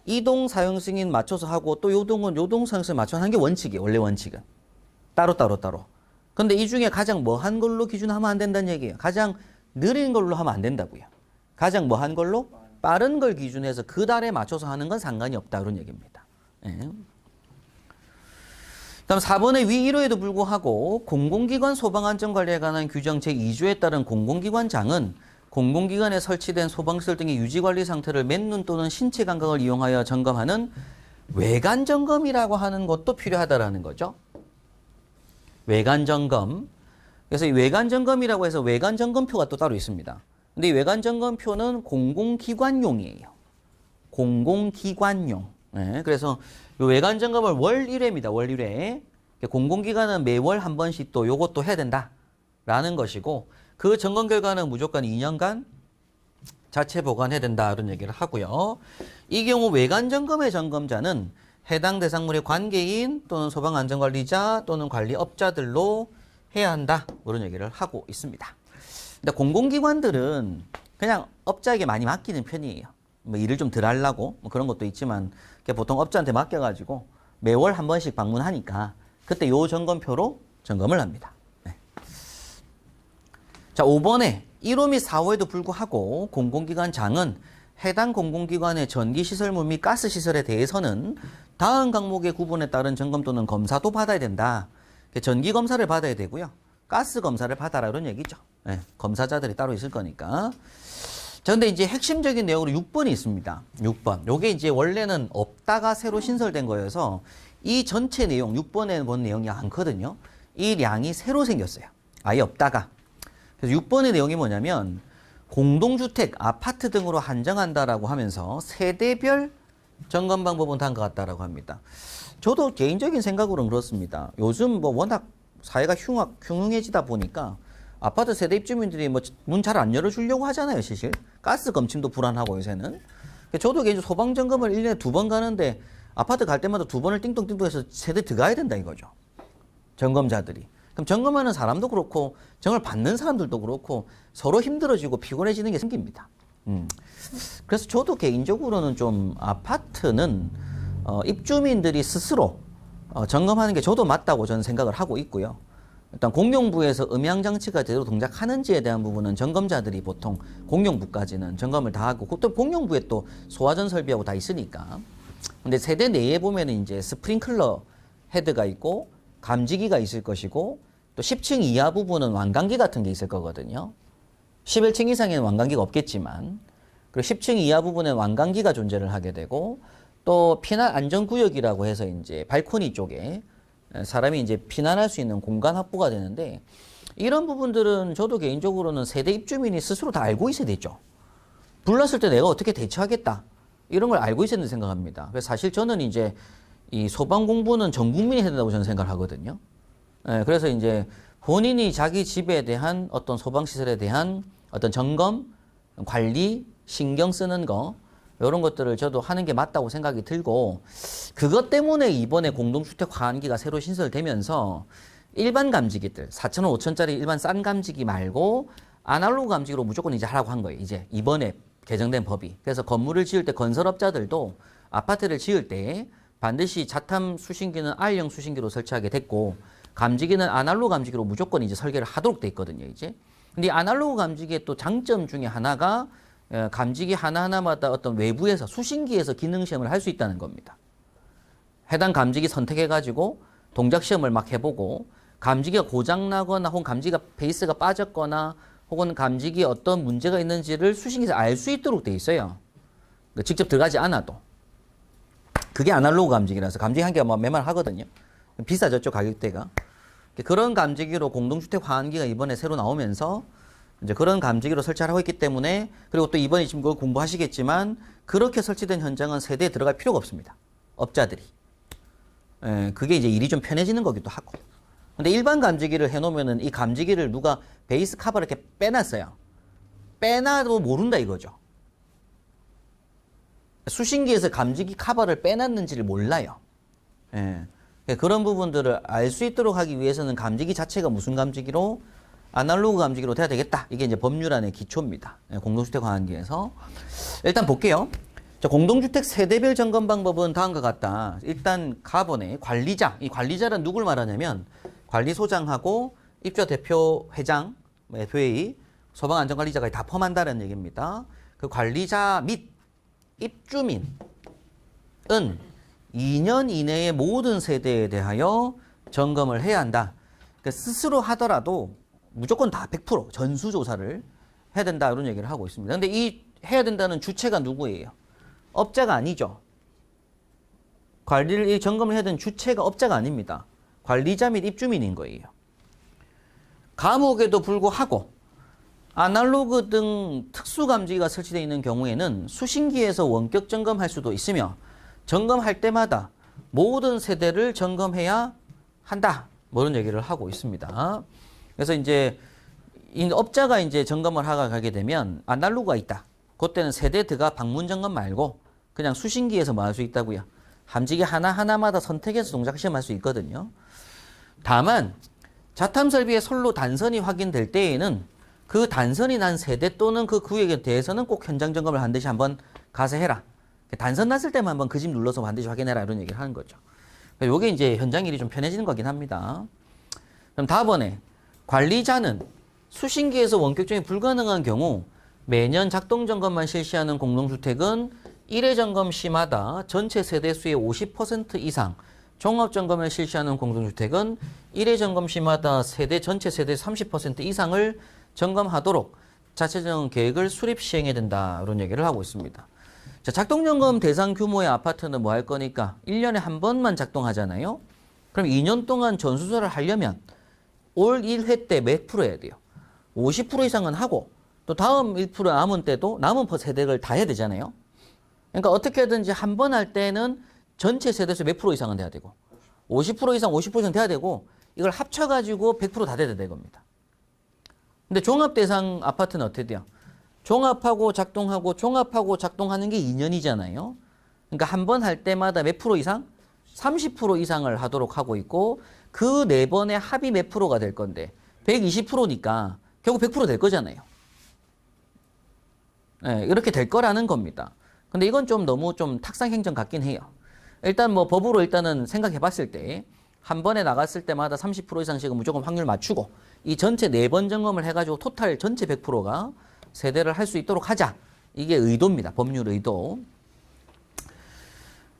Speaker 1: 이 동 사용 승인 맞춰서 하고 또 요 동은 요 동 사용 승인 맞춰서 하는 게 원칙이에요. 원래 원칙은. 따로. 근데 이 중에 가장 뭐한 걸로 기준하면 안 된다는 얘기예요. 가장 느린 걸로 하면 안 된다고요. 가장 뭐한 걸로? 빠른 걸 기준해서 그 달에 맞춰서 하는 건 상관이 없다 그런 얘기입니다. 예. 다음 4번의 위이로에도 불구하고 공공기관 소방안전관리에 관한 규정 제2조에 따른 공공기관장은 공공기관에 설치된 소방시설 등의 유지관리 상태를 맨눈 또는 신체 감각을 이용하여 점검하는 외관점검이라고 하는 것도 필요하다라는 거죠. 외관점검. 그래서 이 외관점검이라고 해서 외관점검표가 또 따로 있습니다. 근데 이 외관점검표는 공공기관용이에요. 공공기관용. 네, 그래서 이 외관점검을 월 1회입니다. 월 1회. 공공기관은 매월 한 번씩 또 요것도 해야 된다라는 것이고 그 점검 결과는 무조건 2년간 자체 보관해야 된다 이런 얘기를 하고요. 이 경우 외관점검의 점검자는 해당 대상물의 관계인 또는 소방안전관리자 또는 관리업자들로 해야 한다 이런 얘기를 하고 있습니다. 근데 공공기관들은 그냥 업자에게 많이 맡기는 편이에요. 뭐 일을 좀 덜 하려고 뭐 그런 것도 있지만 보통 업자한테 맡겨가지고 매월 한 번씩 방문하니까 그때 요 점검표로 점검을 합니다. 네. 자, 5번에 1호 및 4호에도 불구하고 공공기관장은 해당 공공기관의 전기시설물 및 가스시설에 대해서는 다음 강목의 구분에 따른 점검 또는 검사도 받아야 된다. 전기검사를 받아야 되고요. 가스검사를 받아라 이런 얘기죠. 네, 검사자들이 따로 있을 거니까. 자, 근데 이제 핵심적인 내용으로 6번이 있습니다. 6번. 요게 이제 원래는 없다가 새로 신설된 거여서 이 전체 내용, 6번에 본 내용이 많거든요. 이 량이 새로 생겼어요. 아예 없다가. 그래서 6번의 내용이 뭐냐면 공동주택, 아파트 등으로 한정한다라고 하면서 세대별 점검 방법은 다음과 같다라고 합니다. 저도 개인적인 생각으로는 그렇습니다. 요즘 뭐 워낙 사회가 흉흉해지다 보니까 아파트 세대 입주민들이 뭐 문 잘 안 열어주려고 하잖아요, 사실. 가스 검침도 불안하고 요새는. 저도 개인적으로 소방 점검을 1년에 2번 가는데 아파트 갈 때마다 2번을 띵동띵동해서 세대 들어가야 된다 이거죠. 점검자들이. 그럼 점검하는 사람도 그렇고 점검을 받는 사람들도 그렇고 서로 힘들어지고 피곤해지는 게 생깁니다. 그래서 저도 개인적으로는 좀 아파트는 입주민들이 스스로 점검하는 게 저도 맞다고 저는 생각을 하고 있고요. 일단 공용부에서 음향장치가 제대로 동작하는지에 대한 부분은 점검자들이 보통 공용부까지는 점검을 다 하고 또 공용부에 또 소화전 설비하고 다 있으니까. 근데 세대 내에 보면은 이제 스프링클러 헤드가 있고 감지기가 있을 것이고 또 10층 이하 부분은 완강기 같은 게 있을 거거든요. 11층 이상에는 완강기가 없겠지만 그리고 10층 이하 부분에 완강기가 존재를 하게 되고 또 피난 안전구역이라고 해서 이제 발코니 쪽에 사람이 이제 피난할 수 있는 공간 확보가 되는데 이런 부분들은 저도 개인적으로는 세대 입주민이 스스로 다 알고 있어야 되죠. 불났을 때 내가 어떻게 대처하겠다. 이런 걸 알고 있어야 된다고 생각합니다. 그래서 사실 저는 이제 이 소방 공부는 전 국민이 해야 된다고 저는 생각을 하거든요. 예, 그래서 이제 본인이 자기 집에 대한 어떤 소방시설에 대한 어떤 점검, 관리, 신경 쓰는 거, 이런 것들을 저도 하는 게 맞다고 생각이 들고, 그것 때문에 이번에 공동주택 환기가 새로 신설되면서 일반 감지기들, 4,000원, 5,000짜리 일반 싼 감지기 말고 아날로그 감지기로 무조건 이제 하라고 한 거예요. 이제 이번에 개정된 법이. 그래서 건물을 지을 때 건설업자들도 아파트를 지을 때 반드시 자탐 수신기는 R형 수신기로 설치하게 됐고, 감지기는 아날로그 감지기로 무조건 이제 설계를 하도록 돼 있거든요, 이제. 근데 이 아날로그 감지기의 또 장점 중에 하나가 감지기 하나하나마다 어떤 외부에서 수신기에서 기능 시험을 할 수 있다는 겁니다. 해당 감지기 선택해가지고 동작 시험을 막 해보고, 감지기가 고장나거나 혹은 감지기가 베이스가 빠졌거나 혹은 감지기에 어떤 문제가 있는지를 수신기에서 알 수 있도록 돼 있어요. 그러니까 직접 들어가지 않아도. 그게 아날로그 감지기라서 감지기 한 개가 뭐 몇만 하거든요. 비싸졌죠, 가격대가. 그런 감지기로 공동주택 환기가 이번에 새로 나오면서 이제 그런 감지기로 설치하라고 했기 때문에, 그리고 또 이번에 지금 그걸 공부하시겠지만 그렇게 설치된 현장은 세대에 들어갈 필요가 없습니다. 업자들이. 예, 그게 이제 일이 좀 편해지는 거기도 하고. 근데 일반 감지기를 해놓으면은 이 감지기를 누가 베이스 카바를 이렇게 빼놨어요. 빼놔도 모른다 이거죠. 수신기에서 감지기 카바를 빼놨는지를 몰라요. 예. 그런 부분들을 알 수 있도록 하기 위해서는 감지기 자체가 무슨 감지기로, 아날로그 감지기로 돼야 되겠다. 이게 이제 법률안의 기초입니다. 공동주택 환기에서. 일단 볼게요. 자, 공동주택 세대별 점검 방법은 다음과 같다. 일단 가번에 관리자, 이 관리자는 누굴 말하냐면 관리소장하고 입주자 대표 회장, 대표회의, 소방안전관리자가 다 포함한다는 얘기입니다. 그 관리자 및 입주민은 2년 이내의 모든 세대에 대하여 점검을 해야 한다. 그러니까 스스로 하더라도 무조건 다 100% 전수조사를 해야 된다, 이런 얘기를 하고 있습니다. 근데 이 해야 된다는 주체가 누구예요? 업자가 아니죠. 관리를, 이 점검을 해야 되는 주체가 업자가 아닙니다. 관리자 및 입주민인 거예요. 감옥에도 불구하고 아날로그 등 특수감지기가 설치되어 있는 경우에는 수신기에서 원격 점검할 수도 있으며, 점검할 때마다 모든 세대를 점검해야 한다, 뭐 이런 얘기를 하고 있습니다. 그래서 이제 이 업자가 이제 점검을 하러 가게 되면 아날로그가 있다. 그때는 세대 들어가 방문 점검 말고 그냥 수신기에서 뭐 할 수 있다고요. 감지기 하나하나마다 선택해서 동작 시험할 수 있거든요. 다만 자탐 설비의 선로 단선이 확인될 때에는 그 단선이 난 세대 또는 그 구역에 대해서는 꼭 현장 점검을 반드시 한번 가서 해라. 단선 났을 때만 한번 그 집 눌러서 반드시 확인해라, 이런 얘기를 하는 거죠. 요게 이제 현장 일이 좀 편해지는 거긴 합니다. 그럼 다음번에 관리자는 수신기에서 원격 점검이 불가능한 경우 매년 작동 점검만 실시하는 공동주택은 1회 점검 시마다 전체 세대 수의 50% 이상, 종합 점검을 실시하는 공동주택은 1회 점검 시마다 전체 세대 30% 이상을 점검하도록 자체적인 계획을 수립 시행해야 된다, 이런 얘기를 하고 있습니다. 자, 작동점검 대상 규모의 아파트는 뭐 할 거니까 1년에 한 번만 작동하잖아요. 그럼 2년 동안 전수조사를 하려면 올 1회 때 몇 프로 해야 돼요? 50% 이상은 하고, 또 다음 1% 남은 때도 남은 세대를 다 해야 되잖아요. 그러니까 어떻게든지 한 번 할 때는 전체 세대수 몇 프로 이상은 돼야 되고, 50% 이상, 50% 이상 돼야 되고, 이걸 합쳐가지고 100% 다 돼야 될 겁니다. 근데 종합 대상 아파트는 어떻게 돼요? 종합하고 작동하는 게 2년이잖아요. 그러니까 한 번 할 때마다 몇 프로 이상? 30% 이상을 하도록 하고 있고, 그 4번의 합이 몇 프로가 될 건데 120%니까 결국 100% 될 거잖아요. 네, 이렇게 될 거라는 겁니다. 근데 이건 좀 너무 좀 탁상행정 같긴 해요. 일단 뭐 법으로 일단은 생각해 봤을 때 한 번에 나갔을 때마다 30% 이상씩은 무조건 확률 맞추고, 이 전체 4번 점검을 해가지고 토탈 전체 100%가 세대를 할 수 있도록 하자. 이게 의도입니다. 법률 의도.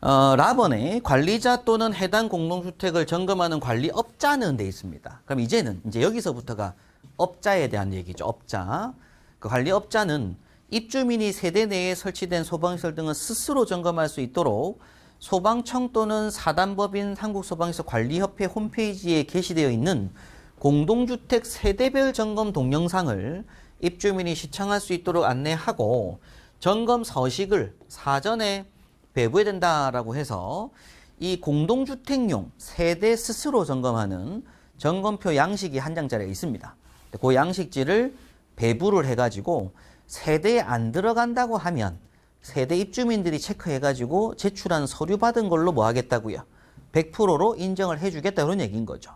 Speaker 1: 라번에 관리자 또는 해당 공동주택을 점검하는 관리업자는 돼 있습니다. 그럼 이제 여기서부터가 업자에 대한 얘기죠. 업자. 그 관리업자는 입주민이 세대 내에 설치된 소방시설 등을 스스로 점검할 수 있도록 소방청 또는 사단법인 한국소방시설 관리협회 홈페이지에 게시되어 있는 공동주택 세대별 점검 동영상을 입주민이 시청할 수 있도록 안내하고 점검 서식을 사전에 배부해야 된다라고 해서 이 공동주택용 세대 스스로 점검하는 점검표 양식이 한 장짜리가 있습니다. 그 양식지를 배부를 해가지고 세대에 안 들어간다고 하면 세대 입주민들이 체크해가지고 제출한 서류 받은 걸로 뭐 하겠다고요? 100%로 인정을 해주겠다 그런 얘기인 거죠.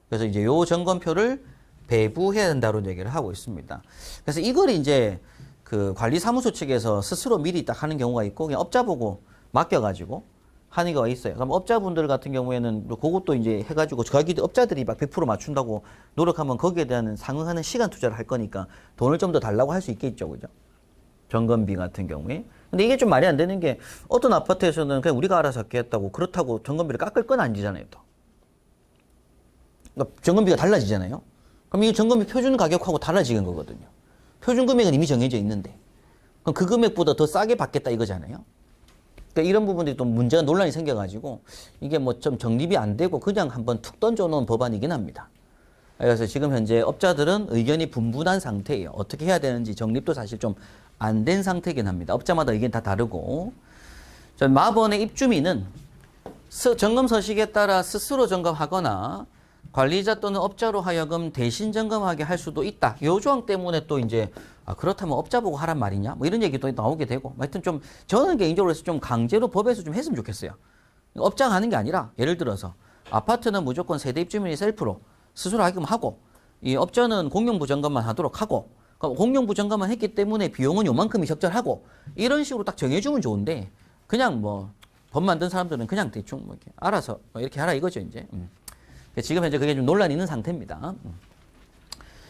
Speaker 1: 그래서 이제 요 점검표를 배부해야 된다는 얘기를 하고 있습니다. 그래서 이걸 이제 그 관리사무소 측에서 스스로 미리 딱 하는 경우가 있고 그냥 업자 보고 맡겨가지고 하는 경우가 있어요. 그럼 업자분들 같은 경우에는 그것도 이제 해가지고 자기 업자들이 막 100% 맞춘다고 노력하면 거기에 대한 상응하는 시간 투자를 할 거니까 돈을 좀 더 달라고 할 수 있겠죠, 그죠? 점검비 같은 경우에. 근데 이게 좀 말이 안 되는 게 어떤 아파트에서는 그냥 우리가 알아서 하겠다고 그렇다고 점검비를 깎을 건 아니잖아요, 또. 그러니까 점검비가 달라지잖아요. 그럼 이 점검비 표준 가격하고 달라지는 거거든요. 표준 금액은 이미 정해져 있는데 그럼 그 금액보다 더 싸게 받겠다 이거잖아요. 그러니까 이런 부분들이 또 문제가 논란이 생겨가지고 이게 뭐 좀 정립이 안 되고 그냥 한번 툭 던져놓은 법안이긴 합니다. 그래서 지금 현재 업자들은 의견이 분분한 상태예요. 어떻게 해야 되는지 정립도 사실 좀 안 된 상태이긴 합니다. 업자마다 의견 다 다르고. 마번의 입주민은 점검 서식에 따라 스스로 점검하거나 관리자 또는 업자로 하여금 대신 점검하게 할 수도 있다. 요 조항 때문에 또 이제 그렇다면 업자 보고 하란 말이냐? 뭐 이런 얘기도 나오게 되고. 하여튼 좀 저는 개인적으로 해서 좀 강제로 법에서 좀 했으면 좋겠어요. 업자가 하는 게 아니라 예를 들어서 아파트는 무조건 세대 입주민이 셀프로 스스로 하게끔 하고 이 업자는 공용부 점검만 하도록 하고 공용부 점검만 했기 때문에 비용은 요만큼이 적절하고 이런 식으로 딱 정해주면 좋은데 그냥 뭐 법 만든 사람들은 그냥 대충 뭐 이렇게 알아서 뭐 이렇게 하라 이거죠 이제. 지금 현재 그게 좀 논란이 있는 상태입니다.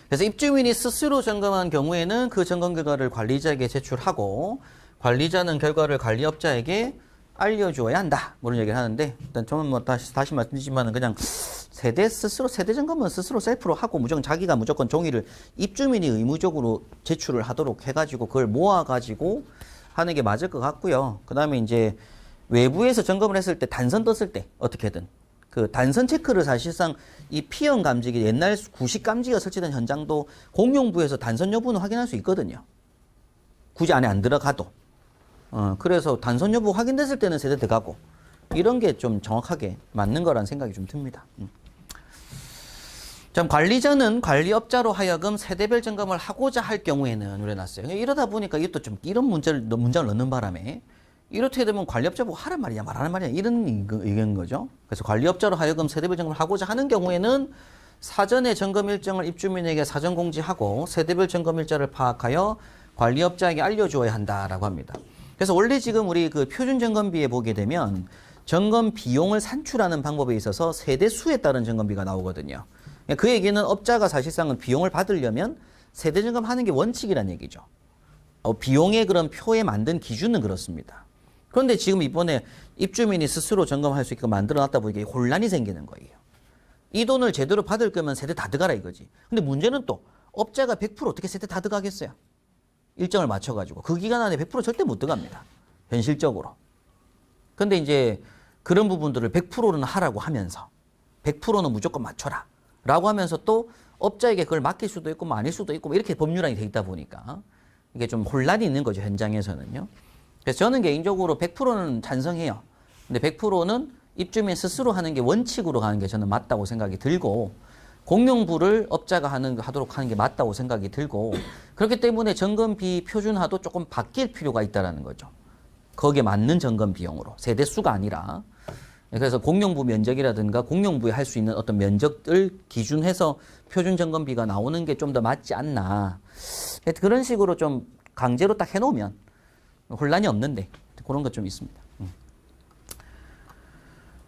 Speaker 1: 그래서 입주민이 스스로 점검한 경우에는 그 점검 결과를 관리자에게 제출하고 관리자는 결과를 관리업자에게 알려주어야 한다. 그런 얘기를 하는데 일단 저는 뭐 다시 말씀드리지만은 그냥 세대 점검은 스스로 셀프로 하고 자기가 무조건 종이를 입주민이 의무적으로 제출을 하도록 해가지고 그걸 모아가지고 하는 게 맞을 것 같고요. 그 다음에 이제 외부에서 점검을 했을 때 단선 떴을 때 어떻게든 그 단선 체크를 사실상 이 피형 감지기 옛날 구식 감지기가 설치된 현장도 공용부에서 단선 여부는 확인할 수 있거든요. 굳이 안에 안 들어가도. 그래서 단선 여부 확인됐을 때는 세대 들어가고 이런 게 좀 정확하게 맞는 거라는 생각이 좀 듭니다. 관리자는 관리업자로 하여금 세대별 점검을 하고자 할 경우에는 이래놨어요. 이러다 보니까 이것도 좀 이런 문장을 넣는 바람에 이렇게 되면 관리업자 보고 하란 말이냐 말하는 말이냐 이런 의견인 거죠. 그래서 관리업자로 하여금 세대별 점검을 하고자 하는 경우에는 사전에 점검 일정을 입주민에게 사전 공지하고 세대별 점검 일자를 파악하여 관리업자에게 알려주어야 한다라고 합니다. 그래서 원래 지금 우리 그 표준 점검비에 보게 되면 점검 비용을 산출하는 방법에 있어서 세대 수에 따른 점검비가 나오거든요. 그 얘기는 업자가 사실상은 비용을 받으려면 세대 점검하는 게 원칙이란 얘기죠. 비용의 그런 표에 만든 기준은 그렇습니다. 그런데 지금 이번에 입주민이 스스로 점검할 수 있게 만들어놨다 보니까 혼란이 생기는 거예요. 이 돈을 제대로 받을 거면 세대 다 들어가라 이거지. 근데 문제는 또 업자가 100% 어떻게 세대 다 들어가겠어요? 일정을 맞춰가지고 그 기간 안에 100% 절대 못 들어갑니다. 현실적으로. 근데 이제 그런 부분들을 100%는 하라고 하면서 100%는 무조건 맞춰라 라고 하면서 또 업자에게 그걸 맡길 수도 있고 뭐 아닐 수도 있고 뭐 이렇게 법률안이 돼 있다 보니까 이게 좀 혼란이 있는 거죠, 현장에서는요. 그래서 저는 개인적으로 100%는 찬성해요. 근데 100%는 입주민 스스로 하는 게 원칙으로 가는 게 저는 맞다고 생각이 들고 공용부를 업자가 하도록 하는 게 맞다고 생각이 들고 그렇기 때문에 점검비 표준화도 조금 바뀔 필요가 있다는 거죠. 거기에 맞는 점검 비용으로 세대 수가 아니라 그래서 공용부 면적이라든가 공용부에 할 수 있는 어떤 면적을 기준해서 표준 점검비가 나오는 게 좀 더 맞지 않나. 그런 식으로 좀 강제로 딱 해놓으면 혼란이 없는데 그런 것 좀 있습니다.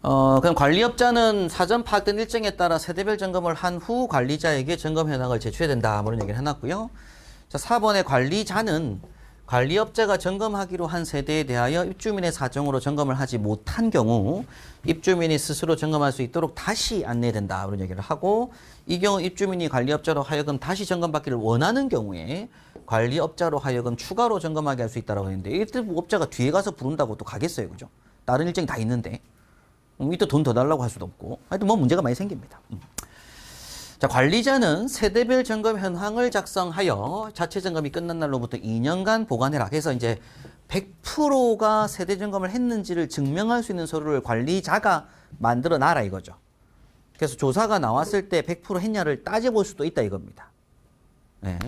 Speaker 1: 그럼 관리업자는 사전 파악된 일정에 따라 세대별 점검을 한 후 관리자에게 점검 현황을 제출해야 된다. 이런 얘기를 해놨고요. 자, 4번에 관리자는 관리업자가 점검하기로 한 세대에 대하여 입주민의 사정으로 점검을 하지 못한 경우 입주민이 스스로 점검할 수 있도록 다시 안내된다. 이런 얘기를 하고 이 경우 입주민이 관리업자로 하여금 다시 점검받기를 원하는 경우에 관리업자로 하여금 추가로 점검하게 할 수 있다고 했는데 이때 업자가 뒤에 가서 부른다고 또 가겠어요. 그죠? 다른 일정이 다 있는데 이때 돈 더 달라고 할 수도 없고 하여튼 뭐 문제가 많이 생깁니다. 자, 관리자는 세대별 점검 현황을 작성하여 자체 점검이 끝난 날로부터 2년간 보관해라. 그래서 이제 100%가 세대 점검을 했는지를 증명할 수 있는 서류를 관리자가 만들어 놔라 이거죠. 그래서 조사가 나왔을 때 100% 했냐를 따져볼 수도 있다 이겁니다. 네.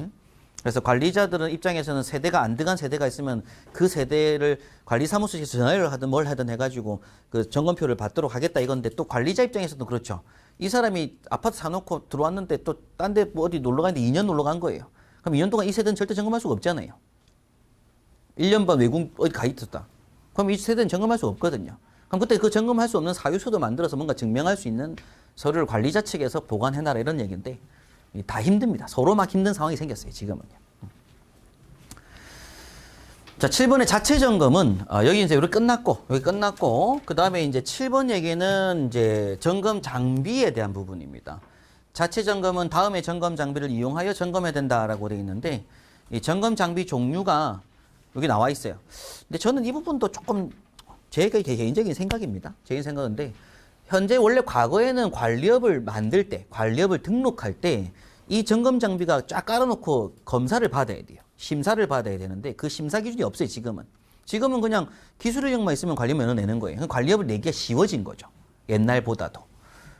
Speaker 1: 그래서 관리자들은 입장에서는 세대가 안 들어간 세대가 있으면 그 세대를 관리사무소에서 전화를 하든 뭘 하든 해가지고 그 점검표를 받도록 하겠다 이건데, 또 관리자 입장에서도 그렇죠. 이 사람이 아파트 사놓고 들어왔는데 또 딴 데 뭐 어디 놀러 갔는데 2년 놀러 간 거예요. 그럼 2년 동안 이 세대는 절대 점검할 수가 없잖아요. 1년 반 외국 어디 가 있었다. 그럼 이 세대는 점검할 수 없거든요. 그럼 그때 그 점검할 수 없는 사유서도 만들어서 뭔가 증명할 수 있는 서류를 관리자 측에서 보관해놔라 이런 얘기인데, 다 힘듭니다. 서로 막 힘든 상황이 생겼어요, 지금은요. 자, 7번의 자체 점검은, 여기 이제 여기 끝났고, 그 다음에 이제 7번 얘기는 이제 점검 장비에 대한 부분입니다. 자체 점검은 다음에 점검 장비를 이용하여 점검해야 된다라고 되어 있는데, 이 점검 장비 종류가 여기 나와 있어요. 근데 저는 이 부분도 조금 제 개인적인 생각입니다. 제 생각인데, 현재 원래 과거에는 관리업을 만들 때, 관리업을 등록할 때, 이 점검 장비가 쫙 깔아놓고 검사를 받아야 돼요. 심사를 받아야 되는데 그 심사 기준이 없어요, 지금은. 지금은 그냥 기술의정만 있으면 관리면허 내는 거예요. 관리업을 내기가 쉬워진 거죠, 옛날보다도.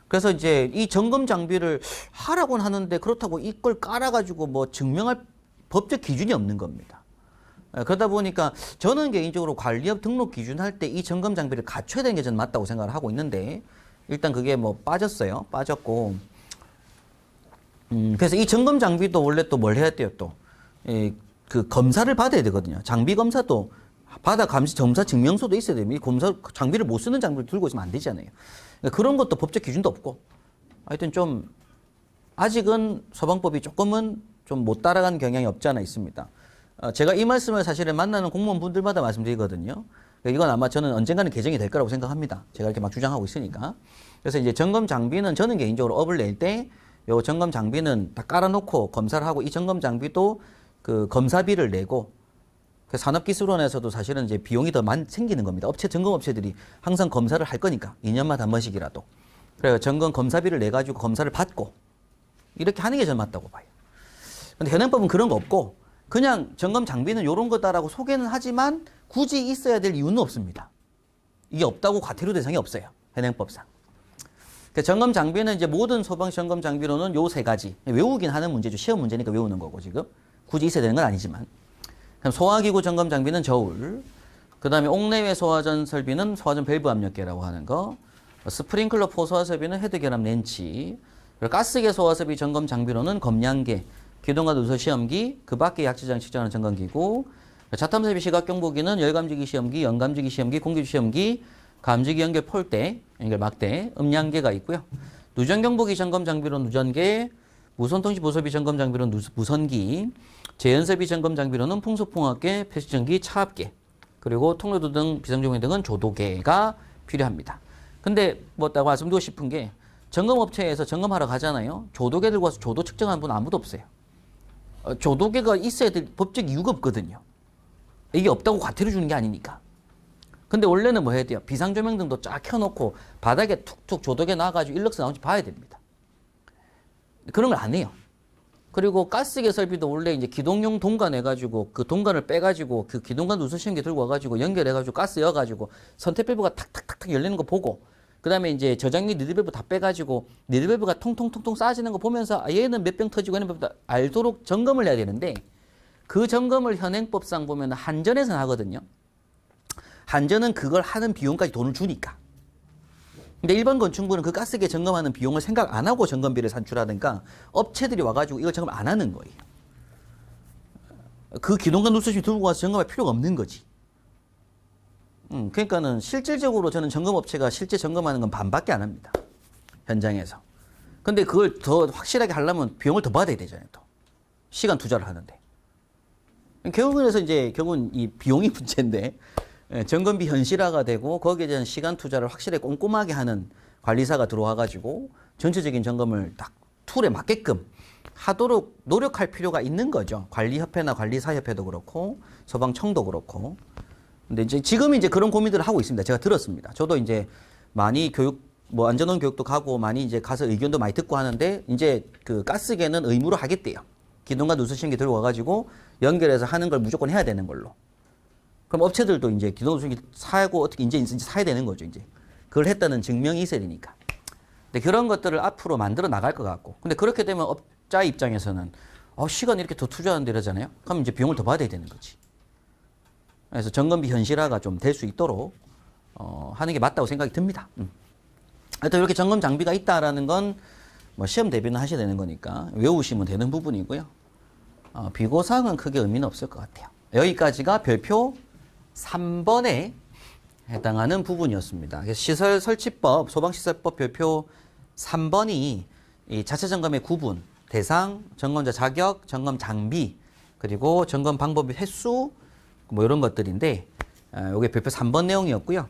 Speaker 1: 그래서 이제 이 점검 장비를 하라고는 하는데 그렇다고 이걸 깔아가지고 뭐 증명할 법적 기준이 없는 겁니다. 그러다 보니까 저는 개인적으로 관리업 등록 기준 할 때 이 점검 장비를 갖춰야 되는 게 저는 맞다고 생각을 하고 있는데, 일단 그게 뭐 빠졌고. 그래서 이 점검 장비도 원래 또 뭘 해야 돼요, 또. 그 검사를 받아야 되거든요. 장비 검사도 검사 증명서도 있어야 됩니다. 장비를 못 쓰는 장비를 들고 있으면 안 되잖아요. 그러니까 그런 것도 법적 기준도 없고. 하여튼 좀, 아직은 소방법이 조금은 좀 못 따라가는 경향이 없지 않아 있습니다. 제가 이 말씀을 사실은 만나는 공무원분들마다 말씀드리거든요. 이건 아마 저는 언젠가는 개정이 될 거라고 생각합니다. 제가 이렇게 막 주장하고 있으니까. 그래서 이제 점검 장비는 저는 개인적으로 업을 낼 때 요 점검 장비는 다 깔아놓고 검사를 하고, 이 점검 장비도 그 검사비를 내고, 그 산업기술원에서도 사실은 이제 비용이 더 생기는 겁니다. 점검업체들이 항상 검사를 할 거니까 2년마다 한 번씩이라도. 그래서 점검 검사비를 내 가지고 검사를 받고 이렇게 하는 게 저는 맞다고 봐요. 근데 현행법은 그런 거 없고 그냥 점검 장비는 요런 거다라고 소개는 하지만 굳이 있어야 될 이유는 없습니다. 이게 없다고 과태료 대상이 없어요, 현행법상. 점검 장비는 이제 모든 소방 점검 장비로는 요 세 가지. 외우긴 하는 문제죠. 시험 문제니까 외우는 거고, 지금. 굳이 있어야 되는 건 아니지만. 그럼 소화기구 점검 장비는 저울. 그 다음에 옥내외 소화전 설비는 소화전 밸브 압력계라고 하는 거. 스프링클러 포소화 설비는 헤드 결합 렌치. 그리고 가스계 소화 설비 점검 장비로는 검량계, 기동과 누설 시험기, 그 밖의 약지장 측정하는 점검기구. 자탐 설비 시각 경보기는 열감지기 시험기, 연감지기 시험기, 공기주 시험기, 감지기 연결 폴대, 연결 막대, 음량계가 있고요. 누전 경보기 점검 장비로 누전계, 무선통신 보설비 점검 장비로 무선기, 제연설비 점검 장비로는 풍속풍압계, 표시전기, 차압계, 그리고 통로도 등 비상조명 등은 조도계가 필요합니다. 근데 뭐 딱 말씀드리고 싶은 게, 점검업체에서 점검하러 가잖아요. 조도계 들고 와서 조도 측정하는 분 아무도 없어요. 조도계가 있어야 될 법적 이유가 없거든요. 이게 없다고 과태료 주는 게 아니니까. 근데 원래는 뭐 해야 돼요? 비상조명등도 쫙 켜놓고 바닥에 툭툭 조도계 놔가지고 일럭스 나오는지 봐야 됩니다. 그런 걸 안 해요. 그리고 가스계 설비도 원래 이제 기동용 동관 해가지고 그 동관을 빼가지고 그 기동관 누설시험기 들고 와가지고 연결해가지고 가스 여가지고 선택밸브가 탁탁탁탁 열리는 거 보고, 그 다음에 이제 저장리 니들밸브 다 빼가지고 니들밸브가 통통통통 쌓아지는 거 보면서 얘는 몇 병 터지고 얘는 몇 병 알도록 점검을 해야 되는데, 그 점검을 현행법상 보면 한전에서는 하거든요. 한전은 그걸 하는 비용까지 돈을 주니까. 근데 일반 건축물은 그 가스계 점검하는 비용을 생각 안 하고 점검비를 산출하니까 업체들이 와가지고 이걸 점검 안 하는 거예요. 그 기동관 누설심 들고 와서 점검할 필요가 없는 거지. 그러니까는 실질적으로 저는 점검업체가 실제 점검하는 건 반밖에 안 합니다, 현장에서. 근데 그걸 더 확실하게 하려면 비용을 더 받아야 되잖아요, 또. 시간 투자를 하는데. 결국은 이 비용이 문제인데, 점검비 현실화가 되고 거기에 대한 시간 투자를 확실히 꼼꼼하게 하는 관리사가 들어와가지고 전체적인 점검을 딱 툴에 맞게끔 하도록 노력할 필요가 있는 거죠. 관리협회나 관리사협회도 그렇고 소방청도 그렇고. 근데 이제 지금 이제 그런 고민들을 하고 있습니다. 제가 들었습니다. 저도 이제 많이 교육 뭐 안전원 교육도 가고 많이 이제 가서 의견도 많이 듣고 하는데 이제 그 가스계는 의무로 하겠대요. 기둥과 누수신기 들고 와가지고 연결해서 하는 걸 무조건 해야 되는 걸로. 그럼 업체들도 이제 기둥 누수신기 사고 어떻게 이제 사야 되는 거죠. 이제 그걸 했다는 증명이 있어야 되니까. 근데 그런 것들을 앞으로 만들어 나갈 것 같고. 근데 그렇게 되면 업자 입장에서는 시간 이렇게 더 투자하는데 이러잖아요. 그럼 이제 비용을 더 받아야 되는 거지. 그래서 점검비 현실화가 좀 될 수 있도록 하는 게 맞다고 생각이 듭니다. 하여튼 이렇게 점검 장비가 있다라는 건 뭐 시험 대비는 하셔야 되는 거니까 외우시면 되는 부분이고요. 비고사항은 크게 의미는 없을 것 같아요. 여기까지가 별표 3번에 해당하는 부분이었습니다. 그래서 시설 설치법, 소방시설법 별표 3번이 이 자체 점검의 구분, 대상, 점검자 자격, 점검 장비, 그리고 점검 방법 횟수, 뭐 이런 것들인데, 이게 별표 3번 내용이었고요.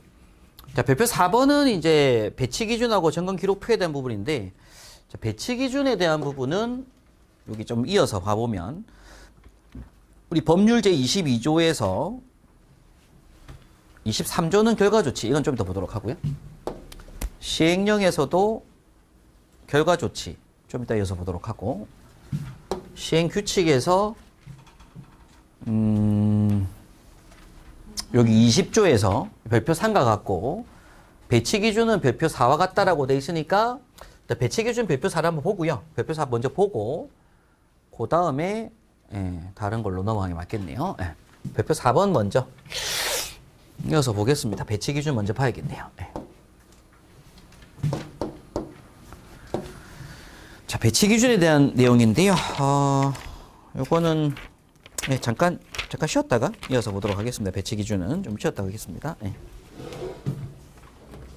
Speaker 1: 자, 별표 4번은 이제 배치 기준하고 점검 기록표에 대한 부분인데, 자, 배치 기준에 대한 부분은 여기 좀 이어서 봐보면, 우리 법률 제22조에서 23조는 결과조치, 이건 좀 이따 보도록 하고요. 시행령에서도 결과조치, 좀 이따 이어서 보도록 하고, 시행규칙에서 여기 20조에서 별표 3과 같고 배치 기준은 별표 4와 같다라고 돼 있으니까 배치 기준 별표 4를 한번 보고요. 별표 4 먼저 보고 그 다음에 다른 걸로 넘어가는 게 맞겠네요. 별표 4번 먼저 이어서 보겠습니다. 배치 기준 먼저 봐야겠네요. 자, 배치 기준에 대한 내용인데요. 요거는 잠깐 쉬었다가 이어서 보도록 하겠습니다. 배치 기준은 좀 쉬었다가 하겠습니다.